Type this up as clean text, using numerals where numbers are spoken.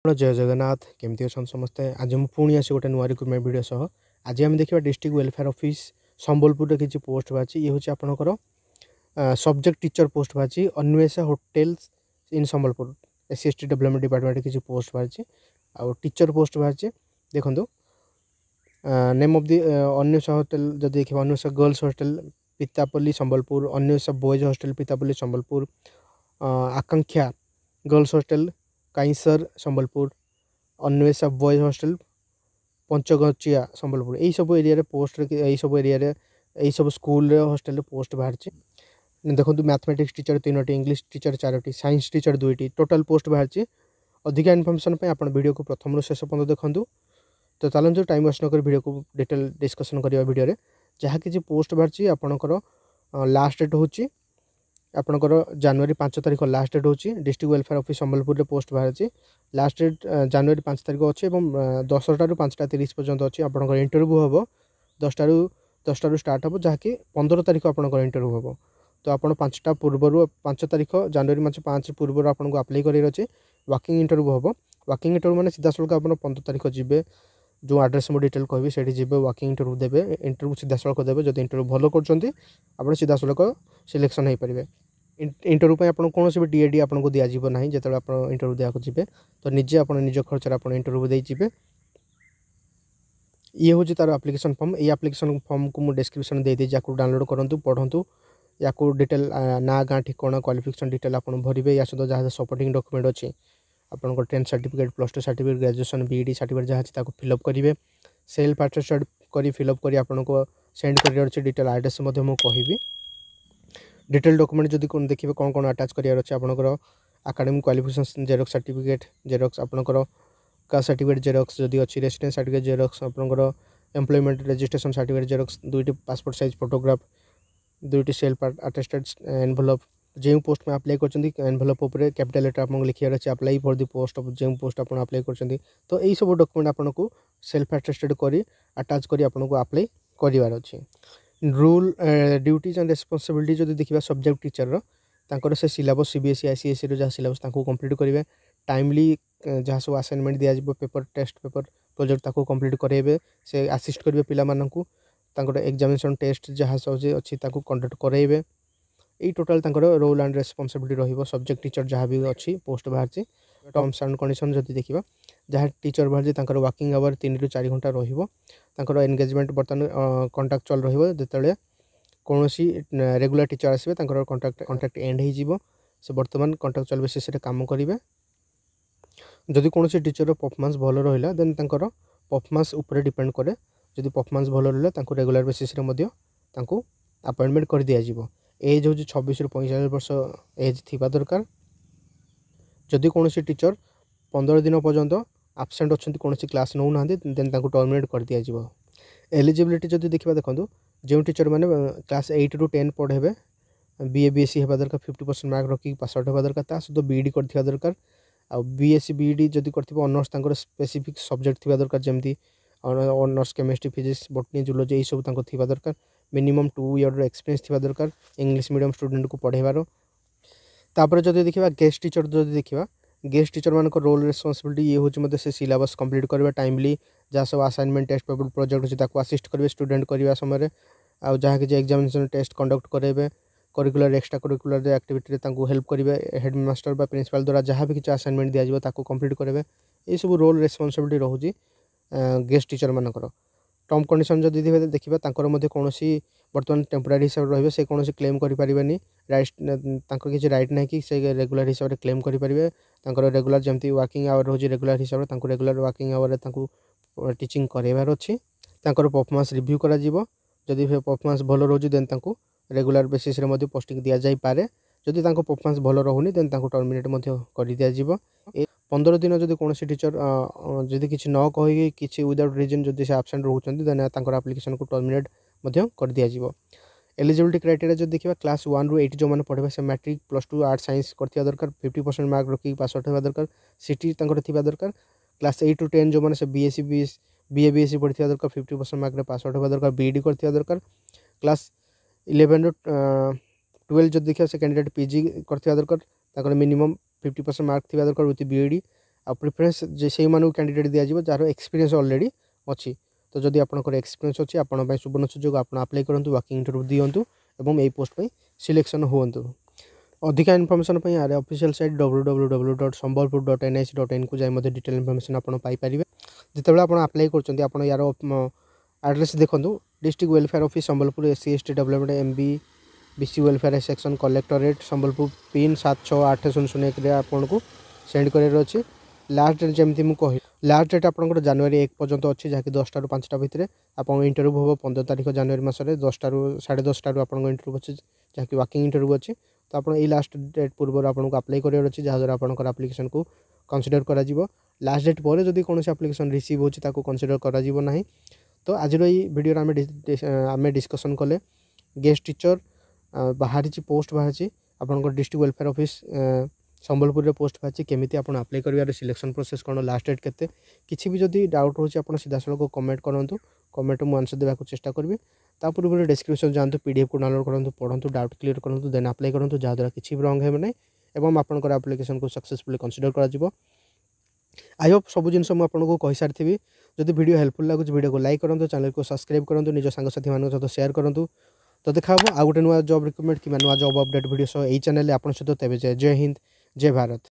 जय जगन्नाथ केमती अच्छा समस्ते आज मुझे पुणी आसी गोटे नुआ रिक्रुटमेंट वीडियो सह आज आम देखा डिस्ट्रिक्ट वेलफेयर ऑफिस संबलपुर किसी पोस्ट बाची ये हूँ आपंकर सब्जेक्ट टीचर पोस्ट बाची Anwesha hotels in Sambalpur SC/ST development department किसी पोस्ट बाची आउ टीचर पोस्ट बाची देखो name of the Anwesha hotel जो देखिए Anwesha girls hostel Pitapali Sambalpur Anwesha boys hostel Pitapali Sambalpur Akanksha girls hostel Kaisar Sambalpur Anwesha boys hostel Panchgachhia Sambalpur यही सब एरिया पोस्ट यही सब एरिया यही सब स्कूल हॉस्टल पोस्ट बाहर देखो मैथमेटिक्स टीचर 3टी इंग्लिश टीचर 4टी साइंस टीचर 2टी टोटाल पोस्ट बाहर अधिका इनफर्मेशन आप वीडियो को प्रथम शेष पर्यंत देखूँ तो चलते टाइम वेस्ट नक वीडियो को डिटेल डिस्कसन करवा वीडियो जहाँ किसी पोस्ट बाहर आपणकर लास्ट डेट होची आपणकर जनवरी 5 तारिख लास्ट डेट होची डिस्ट्रिक्ट वेलफेयर ऑफिस संबलपुर रे पोस्ट बाहर लास्ट डेट जनवरी 5 तारिख अच्छे 10टा ରୁ 5टा 30 पर्यंत अच्छी आपणकर इंटरव्यू हम 10टा ରୁ स्टार्ट हम जहाँकि 15 तारिख आपणकर इंटरव्यू हम तो आपड़ 5टा पूर्व 5 तारिख जनवरी 5 पूर्व आपको अप्लाई कर अच्छे वाकिंग इंटरव्यू हम वाकिंग इंटरव्यू मैंने सीधा सड़क आप 15 तारिख जी जो आड्रेस मुझे डिटेल कहि से जी वाकिंग इंटरव्यू देवे इंटरव्यू सीधा सड़क देवे जब इंटरव्यू भल कर सीधा सड़क सिलेक्शन हो पारे इंटरव्यू पे आपन कौन भी डीएडी आपको दिज्व ना जो आप इंटरव्यू देवाक जी तो निजे आप निज खर्चर आप इंटरव्यू देजिए ये हूँ तार एप्लिकेशन फॉर्म ये एप्लिकेशन फॉर्म को मुझे डिस्क्रिप्शन दे दी डाउनलोड करूँ पढ़ू या डिटेल ना गाँ ठिकाना क्वालिफिकेशन डिटेल आप भरवे या सहित जहाँ सपोर्टिंग डॉक्यूमेंट अच्छी आपंकर 10th certificate +2 certificate graduation BEd certificate जहाँ अच्छी फिलअप करेंगे सेल्फ अटेस्टेड कर फिलअप कर आपको सेंड कर डिटेल एड्रेस मुझे कहि डिटेल डॉक्यूमेंट जब कौन देखिए कौन कौन अटैच करार अच्छे आपंकर academic qualification Xerox certificate Xerox आपंकर कास्ट सर्टिफिकेट जेरॉक्स जदि अच्छी रेसिडेंस सर्टिफिकेट जेरॉक्स आपंकर एम्प्लॉयमेंट रजिस्ट्रेशन सर्टिफिकेट जेरॉक्स 2टी पासपोर्ट साइज फोटोग्राफ 2टी सेल्फ अटेस्टेड एनवेलप जो पोस्ट में अप्लाई कर एनवेलप उपर कैपिटल लेटर आपको लिखार अच्छे अप्लाई फॉर दी पोस्ट जो पोस्ट आप अप्लाई कर तो यही सब डॉक्यूमेंट आपको सेल्फ अटेस्टेड कर अटैच कर आपको अप्लाई करार अच्छे रूल ड्यूटीज एंड रेस्पॉन्सिबिलिटी जो देखा सब्जेक्ट टीचर तांकर से सिलेबस CBSE ICSE जहाँ सिलेबस कंप्लीट करेंगे टाइमली जहाँ सब असाइनमेंट दिज्व paper test paper project complete करेंगे से असिस्ट करेंगे पिला माननकु तांकर एग्जामिनेशन टेस्ट जहाँ सब अच्छी कंडक्ट करेंगे यही टोटाल रोल एंड रेस्पॉन्सिबिलिटी रहिबो सब्जेक्ट टीचर जहाँ भी अच्छी पोस्ट बाहर टर्म्स एंड कंडीशन जब देखा जहाँ टीचर बाहर वर्किंग आवर 3 ରୁ 4 घंटा रहिबो एंगेजमेंट बर्तमान कंट्राक्चुअल रहिबो जेतेबेले कौन रेगुलर टीचर आसबे कंट्राक्ट एंड हो से बर्तमान कंट्राक्चुअल बेसिस रे काम करेंगे जदि कौन टीचर परफॉर्मेंस भल रहा देन तांकर परफॉर्मेंस ऊपर डिपेंड करे जदि परफॉर्मेंस भल रहा रेगुलर बेसिस रे मध्य तांको अपॉइंटमेंट कर दिया जिवो एज हूँ 26 ରୁ 45 वर्ष एज थी दरकार जदि कौन टीचर 15 दिन पर्यंत आबसेंट अच्छा कौन क्लास नौ ना देन टर्मिनेट कर दिया एलिजिबिलिटी जब देखा देखो जो टीचर मैंने क्लास 8 ରୁ 10 पढ़ेबे BA BSc होगा दरकार 50% मार्क रखिक पास आउट होगा दरकार सहित BEd कर दरकार आ BSc BEd जदि कर ऑनर्स स्पेसिफिक सब्जेक्ट थी दरकार जमी honours chemistry physics botany zoology यही सब थी दरकार मिनिमम 2 ईयर एक्सपीरियंस थी दरकार इंग्लिश मीडियम स्टूडेंट को पढ़ेबार तापर जब देखा गेस्ट टीचर जब देखा गेस्ट टीचर मान रोल रेस्पॉन्सिबिलिटी ये हूँ मतलब से सिलेबस कंप्लीट करवा टाइमली जहाँ सब असाइनमेंट टेस्ट पेपर प्रोजेक्ट अच्छे असिस्ट करेंगे स्टूडेंट करने समय आ जहाँ कि एग्जामिनेशन टेस्ट कंडक्ट करेंगे curricular extra curricular activity help करेंगे हेडमास्टर बा प्रिंसिपल द्वारा जहाँ भी किसी असाइनमेंट दिज्व कंप्लीट करेंगे ये सब रोल रेस्पॉन्सिबिलिटी रोचे गेस्ट टीचर मानकर टर्म कंडीशन जब देखा कौन बर्तमान टेम्पोरारी हिसाब रे से कौन क्लेम करें राइट किसी राइट ना कि से रेगुलर हिसाब से क्लेम करेंगे रेगुलर जमी वर्किंग आवर रोज रेगुलर हिसाब से रेगुलर वर्किंग आवर टीचिंग करार अच्छी परफॉर्मेंस रिव्यू करा जदि परफॉर्मेंस भल रोज देन रेगुलर बेसिस रे पोस्टिंग दि जापे जदि परफॉर्मेंस भल रोनी देन टर्मिनेट कर दिज्व 15 दिन जब कौन टीचर जदि किसी न कही कि विदाउट रीजन जब से आबसेंट रोचते देन एप्लिकेशन को टर्मिनेट कर दिज्व एलिजिबिलिटी क्राइटेरिया जब देखा क्लास 1 ରୁ 8 जो मैंने पढ़े से मैट्रिक +2 आर्ट साइंस कर दरकार 50% मार्क रखिक पास आउट होगा दरकार सिटी थी दरकार क्लास 8 ରୁ 10 जो मैंने BSc BA BSc पढ़ी दरकार 50% मार्क पास आउट होगा दरकार BEd कर दरकार क्लास 11 ରୁ 12 जो देखा से कैंडिडेट PG कर दरकार मिनिमम 50% मार्क थी दरकार विथ BEd आ प्रिफरेन्स से कैंडिडेट दिज्व जार एक्सपीरियंस ऑलरेडी अच्छी तो जदि आपंकर एक्सपीरियंस अच्छी आपंप सुवर्ण सुजोग आप अप्लाई करूँ वर्किंग इंटरव्यू दिंतु और यही पोस्ट पर सिलेक्शन हूँ अधिका information are official site www.sambalpur.nic.in को जाए डिटेल इनफर्मेशन आप पाइपर जिते आप अप्लाई कर यार एड्रेस देखो district welfare office Sambalpur SC ST development MB BC welfare section collectorate Sambalpur pin 768001 आपन को सेंड कर अच्छे लास्ट डेट जमी मुझे कह लास्ट डेट आपंकर जनवरी 1 पर्यंत अच्छी जहाँकि 10टा ରୁ 5टा भितर आप इंटरव्यू हम 15 तारीख जनवरी मसरे 10टा ରୁ 10:30 आप इंटरव्यू अच्छे जहाँकि वर्किंग इंटरव्यू अच्छे तो आप लास्ट डेट पूर्व आपको अप्लाई करार अच्छे जहाँद्वारा आपंकर आप्लिकेसन को कनसीडर करा लास्ट डेट पर जब कौन आप्लिकेसन रिसीव होता कनसीडर करा तो आज भिडियो आम डिस्कसन कले गेस्ट टीचर बाहरी पोस्ट बाहरी आपंकर डिस्ट्रिक्ट वेलफेयर ऑफिस संबलपुर में पोस्ट बाहरी केमी आप अप्लाई कर सिलेक्शन प्रोसेस कौन लास्ट डेट केते किसी भी जदि डाउट रोचे आप सीधा सड़क कमेंट करूँ कमेंट मुझे आंसर देवाक चेष्टा करी पूर्व डिस्क्रिप्शन जातु PDF को डाउनलोड करूँ पढ़ू डाउट क्लीयर करूँ देन अप्लाई करूँ जहाँद्वारा किसी भी रंग है ना एवं आपंकर आप्लिकेसन को सक्सेसफुली कनसीडर कर आई होप सब जिन मुझे कही सारी जदि वीडियो हेल्पफुल लगुच वीडियो को लाइक करूँ चैनल को सब्सक्राइब करूँ निज सांगसाथी मान सहित शेयर करूँ तो देखा आउ गोटे नुआ जॉब रिक्रुटमेंट कि नुआ जॉब अपडेट वीडियो सह यही चैनल आप सहित तेज जय हिंद जय भारत।